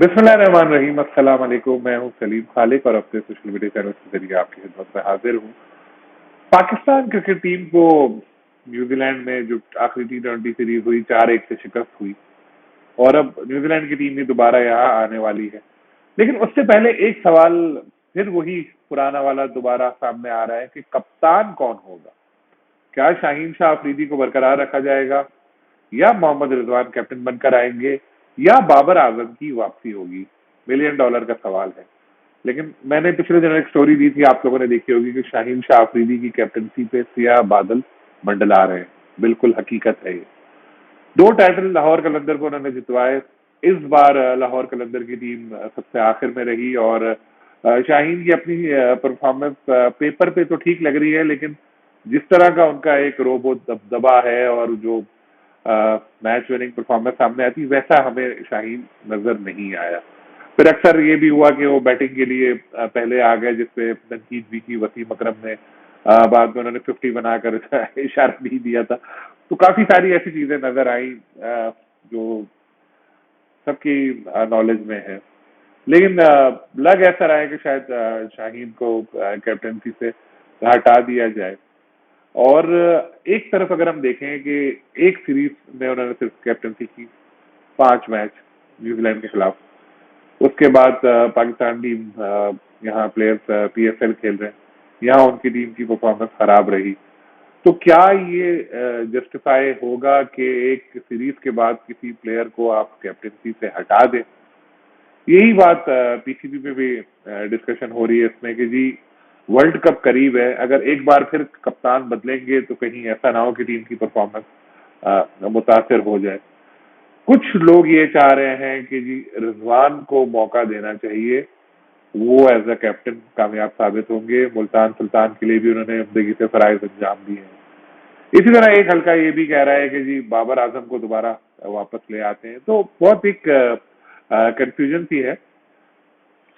बिस्मिल्लाहिर्रहमानिर्रहीम। अस्सलाम वालेकुम। मैं हूं सलीम खालिक और अपने सोशल मीडिया चैनल के जरिए आपकी खिदमत में हाजिर हूं। पाकिस्तान क्रिकेट टीम को न्यूजीलैंड में जो आखिरी T20 सीरीज हुई 4-1 से शिकस्त हुई और अब न्यूजीलैंड की टीम भी दोबारा यहाँ आने वाली है। लेकिन उससे पहले एक सवाल फिर वही पुराना वाला दोबारा सामने आ रहा है कि कप्तान कौन होगा। क्या शाहीन शाह अफरीदी को बरकरार रखा जाएगा या मोहम्मद रिजवान कैप्टन बनकर आएंगे या बाबर आजम की वापसी होगी? मिलियन डॉलर का सवाल है। लेकिन मैंने पिछले दिनों एक स्टोरी दी थी, आप लोगों ने देखी होगी, कि शाहीन शाह अफरीदी की कैप्टनसी पे सियाह बादल मंडला रहे हैं। बिल्कुल हकीकत है ये। 2 टाइटल लाहौर कलंदर को उन्होंने जितवाए। इस बार लाहौर कलंदर की टीम सबसे आखिर में रही और शाहीन की अपनी परफॉर्मेंस पेपर पे तो ठीक लग रही है, लेकिन जिस तरह का उनका एक रोबो दबदबा है और जो मैच विनिंग परफॉर्मेंस सामने आती वैसा हमें शाहीन नजर नहीं आया। फिर अक्सर ये भी हुआ कि वो बैटिंग के लिए पहले आ गए, जिसपे तनकीद भी की वसीम अकरम ने। बाद में उन्होंने 50 बनाकर इशारा भी दिया था। तो काफी सारी ऐसी चीजें नजर आई जो सबकी नॉलेज में है। लेकिन लग ऐसा रहा है कि शायद शाहीन को कैप्टनसी से हटा दिया जाए। और एक तरफ अगर हम देखें कि एक सीरीज में उन्होंने सिर्फ कैप्टनसी की, 5 मैच न्यूजीलैंड के खिलाफ। उसके बाद पाकिस्तान टीम यहाँ प्लेयर्स PSL खेल रहे हैं, यहाँ उनकी टीम की परफॉर्मेंस खराब रही। तो क्या ये जस्टिफाई होगा कि एक सीरीज के बाद किसी प्लेयर को आप कैप्टनसी से हटा दें? यही बात PCB में भी डिस्कशन हो रही है इसमें कि जी वर्ल्ड कप करीब है, अगर एक बार फिर कप्तान बदलेंगे तो कहीं ऐसा ना हो कि टीम की परफॉर्मेंस मुतासर हो जाए। कुछ लोग ये चाह रहे हैं कि जी रिजवान को मौका देना चाहिए, वो एज अ कैप्टन कामयाब साबित होंगे। मुल्तान सुल्तान के लिए भी उन्होंने जिंदगी से फराइज अंजाम दिए हैं। इसी तरह एक हल्का ये भी कह रहा है कि जी बाबर आजम को दोबारा वापस ले आते हैं। तो बहुत एक कंफ्यूजन सी है।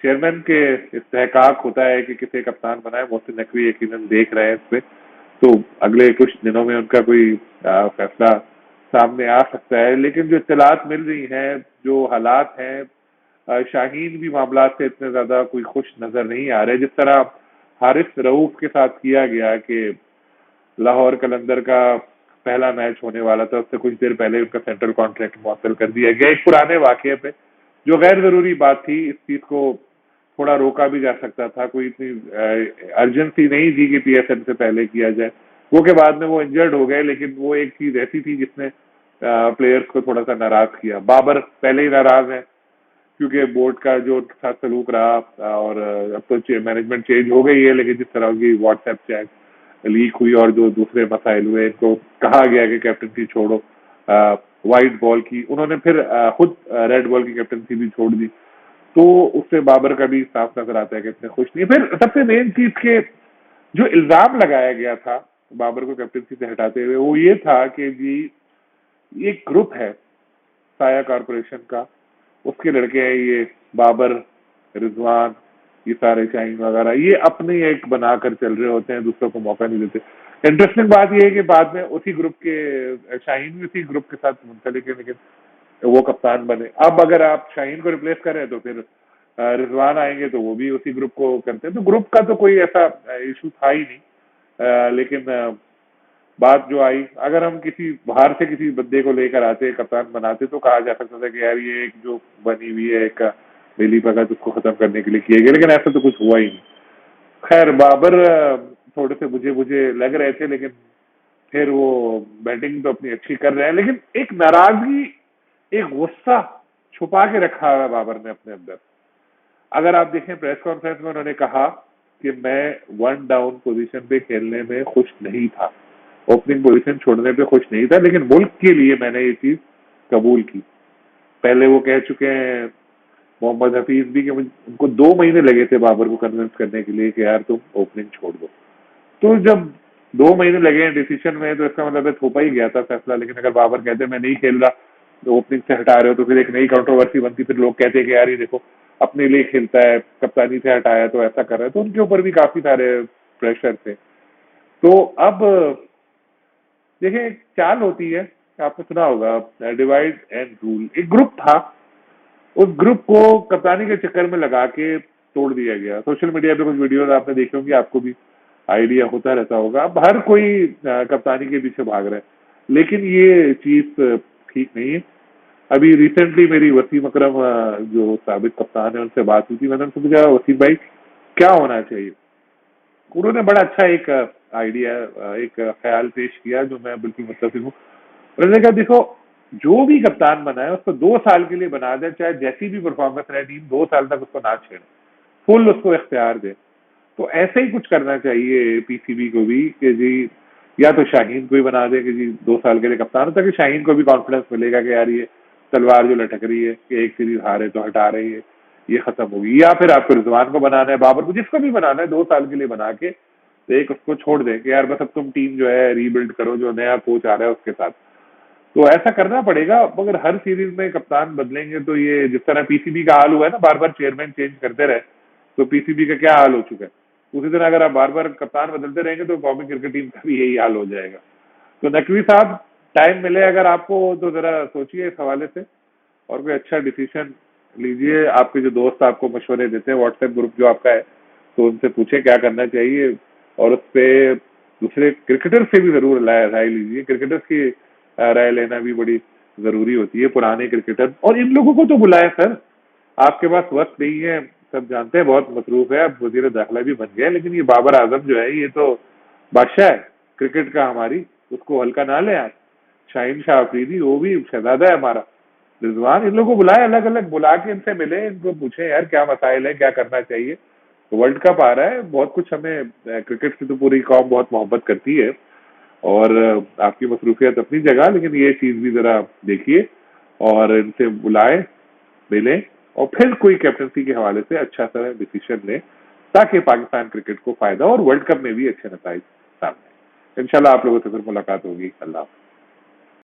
चेयरमैन के इस्तेहकाक होता है कि किसे कप्तान बनाए। मोहसिन नकवी यकीनन देख रहे हैं इस पे, तो अगले कुछ दिनों में उनका कोई फैसला सामने आ सकता है। लेकिन जो इत्तलात मिल रही हैं, जो हालात हैं, शाहीन भी मामला से इतने ज्यादा कोई खुश नजर नहीं आ रहे। जिस तरह हारिस रऊफ के साथ किया गया कि लाहौर कलंदर का पहला मैच होने वाला था, उससे कुछ देर पहले उनका सेंट्रल कॉन्ट्रैक्ट मुअत्तल कर दिया गया, एक पुराने वाकये पे, जो गैर जरूरी बात थी। इस चीज को थोड़ा रोका भी जा सकता था, कोई इतनी अर्जेंसी नहीं थी कि PSL से पहले किया जाए। वो के बाद में वो इंजर्ड हो गए, लेकिन वो एक चीज ऐसी थी जिसने प्लेयर्स को थोड़ा सा नाराज किया। बाबर पहले ही नाराज है क्योंकि बोर्ड का जो उनके साथ सलूक रहा, और अब तो मैनेजमेंट चेंज हो गई है, लेकिन जिस तरह की व्हाट्सएप चैट लीक हुई और जो दूसरे मसाइल हुए, इनको कहा गया कि कैप्टनसी छोड़ो। वाइट बॉल की उन्होंने फिर खुद रेड बॉल की कैप्टनसी भी छोड़ दी, तो उससे बाबर का भी साफ नजर आता है कि इतने खुश नहीं। फिर सबसे मेन चीज के जो इल्जाम लगाया गया था बाबर को कैप्टनसी से हटाते हुए, वो ये था कि जी ये ग्रुप है साया कारपोरेशन का, उसके लड़के हैं ये बाबर, रिजवान, ये सारे शाहीन वगैरह, ये अपने एक बनाकर चल रहे होते हैं, दूसरों को मौका नहीं देते। इंटरेस्टिंग बात यह है कि बाद में उसी ग्रुप के शाहीन भी उसी ग्रुप के साथ मुंसलिक है, लेकिन वो कप्तान बने। अब अगर आप शाहीन को रिप्लेस करें तो फिर रिजवान आएंगे तो वो भी उसी ग्रुप को करते हैं। तो ग्रुप का तो कोई ऐसा इशू था ही नहीं। लेकिन बात जो आई, अगर हम किसी बाहर से किसी बंदे को लेकर आते, कप्तान बनाते, तो कहा जा सकता था कि यार ये एक जो बनी हुई है एक मिली भगत, उसको खत्म करने के लिए किए गए, लेकिन ऐसा तो कुछ हुआ ही नहीं। खैर बाबर थोड़े से बुझे बुझे लग रहे थे, लेकिन फिर वो बैटिंग तो अपनी अच्छी कर रहे हैं। लेकिन एक नाराजगी, एक गुस्सा छुपा के रखा है बाबर ने अपने अंदर। अगर आप देखें प्रेस कॉन्फ्रेंस में उन्होंने कहा कि मैं 1 डाउन पोजीशन पे खेलने में खुश नहीं था, ओपनिंग पोजीशन छोड़ने पे खुश नहीं था, लेकिन मुल्क के लिए मैंने ये चीज कबूल की। पहले वो कह चुके हैं मोहम्मद हफीज भी कि उनको 2 महीने लगे थे बाबर को कन्विंस करने के लिए कि यार तुम ओपनिंग छोड़ दो। तो जब 2 महीने लगे हैं डिसीजन में, तो इसका मतलब थोपा ही गया था फैसला। लेकिन अगर बाबर कहते मैं नहीं खेल रहा, तो ओपनिंग से हटा रहे हो, तो फिर एक नई कंट्रोवर्सी बनती। फिर लोग कहते कि यार ये देखो अपने लिए खेलता है, कप्तानी से हटाया तो ऐसा कर रहा है। तो उनके ऊपर भी काफी सारे प्रेशर थे। तो अब देखें, चाल होती है, आपने सुना होगा डिवाइड एंड रूल। एक ग्रुप था, उस ग्रुप को कप्तानी के चक्कर में लगा के तोड़ दिया गया। सोशल मीडिया पे कुछ वीडियोस आपने देखे होंगे, आपको भी आइडिया होता रहता होगा। अब हर कोई कप्तानी के पीछे भाग रहा है, लेकिन ये चीज ठीक नहीं है। अभी रिसेंटली मेरी वसीम अकरम जो साबिक कप्तान है उनसे बात हुई थी। मैंने उनसे पूछा, वसीम भाई क्या होना चाहिए? उन्होंने बड़ा अच्छा एक आइडिया, एक ख्याल पेश किया जो मैं बिल्कुल मुत्तफिक हूँ। उन्होंने कहा देखो, जो भी कप्तान बना है उसको 2 साल के लिए बना दे, चाहे जैसी भी परफॉर्मेंस रहे टीम, 2 साल तक उसको ना छेड़े, फुल उसको इख्तियार दे। तो ऐसे ही कुछ करना चाहिए पीसीबी को भी कि जी, या तो शाहीन को ही बना दे कि जी 2 साल के लिए कप्तान हो, ताकि शाहीन को भी कॉन्फिडेंस मिलेगा कि यार ये तलवार जो लटक रही है कि एक सीरीज हारे तो हटा रही है, ये खत्म होगी। या फिर आपको रिजवान को बनाना है, बाबर को, जिसको भी बनाना है, 2 साल के लिए बना के तो एक उसको छोड़ दे कि यार बस अब तुम टीम जो है रीबिल्ड करो, जो नया कोच आ रहा है उसके साथ। तो ऐसा करना पड़ेगा। मगर हर सीरीज में कप्तान बदलेंगे तो ये जिस तरह पीसीबी का हाल हुआ है ना, बार बार चेयरमैन चेंज करते रहे, तो पीसीबी का क्या हाल हो चुका है, उसी तरह अगर आप बार बार कप्तान बदलते रहेंगे तो कौमी क्रिकेट टीम का भी यही हाल हो जाएगा। तो नकवी साहब, टाइम मिले अगर आपको तो जरा सोचिए इस हवाले से और कोई अच्छा डिसीजन लीजिए। आपके जो दोस्त आपको मशवरे देते हैं, व्हाट्सएप ग्रुप जो आपका है, तो उनसे पूछे क्या करना चाहिए। और उस पे दूसरे क्रिकेटर से भी जरूर राय लीजिए। क्रिकेटर्स की राय लेना भी बड़ी जरूरी होती है, पुराने क्रिकेटर। और इन लोगों को तो बुलाए सर, आपके पास वक्त नहीं है, सब जानते हैं, बहुत मसरूफ है, अब वजीर दाखिला भी बन गया, लेकिन ये बाबर आजम जो है ये तो बादशाह है क्रिकेट का हमारी, उसको हल्का ना ले आप। शाहीन शाह अफरीदी वो भी शहजादा है हमारा, रिजवान, इन लोगों को बुलाए, अलग अलग बुला के इनसे मिले, इनको पूछे यार क्या मसाइल है, क्या करना चाहिए। तो वर्ल्ड कप आ रहा है, बहुत कुछ हमें क्रिकेट से तो पूरी कौम बहुत मोहब्बत करती है। और आपकी मसरूफियत अपनी जगह, लेकिन ये चीज भी जरा देखिए और इनसे बुलाए, मिले, और फिर कोई कैप्टनसी के हवाले से अच्छा सा डिसीजन ले, ताकि पाकिस्तान क्रिकेट को फायदा और वर्ल्ड कप में भी अच्छे नतीजे सामने। इंशाल्लाह आप लोगों से फिर मुलाकात होगी। अल्लाह।